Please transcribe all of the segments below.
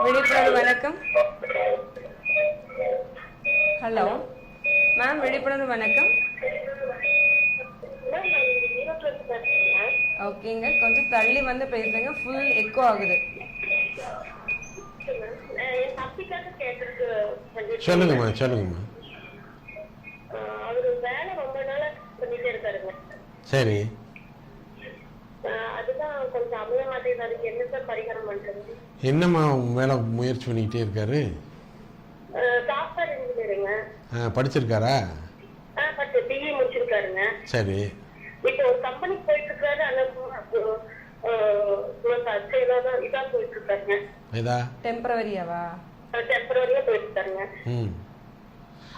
விழிப்புணர்வு வணக்கம். Hello ma'am, விழிப்புணர்வு வணக்கம். ஓகேங்க, கொஞ்சம் தள்ளி வந்து பேசுங்க, ஃபுல் எக்கோ ஆகுது. சொல்லுங்கம்மா சொல்லுங்கம்மா. அவரு வேலை ரொம்ப நாளா பண்ணிட்டே இருக்காருங்க. சரி, அதுதான் கொஞ்சம் அமைய மாட்டேங்குது. அதுக்கு என்ன சார் பரிகாரம் பண்றது? என்னம்மா மேலே முயற்சி பண்ணிக்கிட்டே இருக்காரு? சாஃப்ட்வேர் இன்ஜினியருங்க. படிச்சிருக்காரா? பட் பிஇ முடிச்சிருக்காருங்க. சரி, இப்போ ஒரு கம்பெனிக்கு போயிட்டு இருக்காரு. இதா போயிட்டு இருக்காருங்க. இதா டெம்பரவரியாவா? டெம்பரரியா போயிட்டு இருக்காருங்க.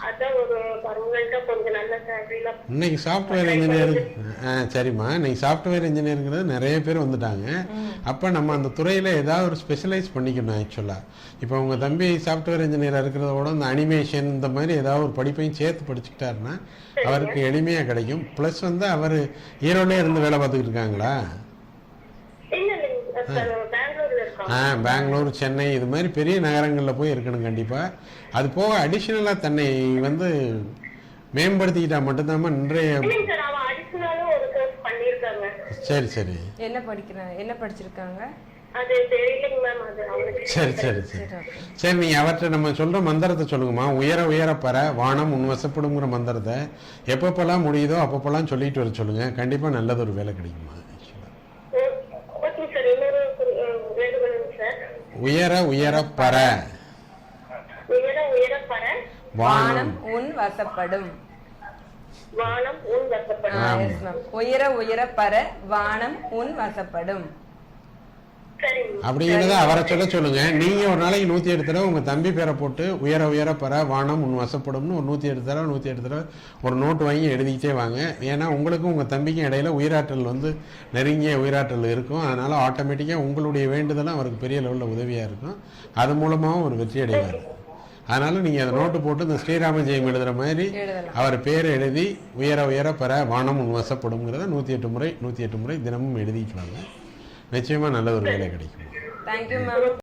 அதான் ஒரு பர்மனண்டா கொஞ்சம் நல்ல சேலரியில. இன்னைக்கு சாஃப்ட்வேர் இன்ஜினியர். சரிம்மா, இன்னைக்கு சாஃப்ட்வேர் இன்ஜினியருங்கிறது நிறைய பேர் வந்துட்டாங்க. அப்போ நம்ம அந்த துறையில் ஏதாவது ஒரு ஸ்பெஷலைஸ் பண்ணிக்கணும். ஆக்சுவலாக இப்போ உங்கள் தம்பி சாஃப்ட்வேர் இன்ஜினியராக இருக்கிறத விட இந்த அனிமேஷன் இந்த மாதிரி ஏதாவது ஒரு படிப்பையும் சேர்த்து படிச்சுக்கிட்டாருன்னா அவருக்கு எளிமையாக கிடைக்கும். ப்ளஸ் வந்து அவர் ஈரோடே இருந்து வேலை பார்த்துக்கிட்டு இருக்காங்களா? பெங்களூர், சென்னை இது மாதிரி பெரிய நகரங்களில் போய் இருக்கணும் கண்டிப்பாக. அது போக அடிஷ்னலாக தன்னை வந்து மேம்படுத்திக்கிட்டா மட்டும்தான் இன்றைய. சரி சரி, என்ன படிச்சிருக்காங்க? சரி சரி சரி சரி, நீங்கள் அவர்கிட்ட நம்ம சொல்கிற மந்திரத்தை சொல்லுங்கம்மா. உயர உயர பர வானம் உன் வசப்படுங்கிற மந்திரத்தை எப்பப்பெல்லாம் முடியுதோ அப்பப்பெல்லாம் சொல்லிட்டு வர சொல்லுங்கள். கண்டிப்பாக நல்லது ஒரு வேலை கிடைக்குமா. உயர உயர பர வானம் உன் வசப்படும். உயர உயர பர வானம் உன் வசப்படும் அப்படிங்கிறத அவரை சொல்லுங்க. நீங்க ஒரு நாளைக்கு 108 தடவை உங்க தம்பி பேரை போட்டு உயர உயர பர வானம் உன் வசப்படும்னு ஒரு 108 தடவை ஒரு நோட்டு வாங்கி எழுதிக்கிட்டே வாங்க. ஏன்னா உங்களுக்கும் உங்க தம்பிக்கும் இடையில உயிராற்றல் வந்து நெருங்கிய உயிராற்றல் இருக்கும். அதனால ஆட்டோமேட்டிக்காக உங்களுடைய வேண்டுதலும் அவருக்கு பெரிய லெவலில் உதவியா இருக்கும். அது மூலமாகவும் ஒரு வெற்றி அடைவார். அதனால நீங்க அதை நோட்டு போட்டு இந்த ஸ்ரீராம ஜெயம் எழுதுற மாதிரி அவர் பேரை எழுதி உயர உயர பர வானம் உன் வசப்படும்ங்கிறத 108 முறை தினமும் எழுதிட்டு வாங்க. நிச்சயமா நல்ல ஒரு வேலை கிடைக்கும். Thank you ma'am.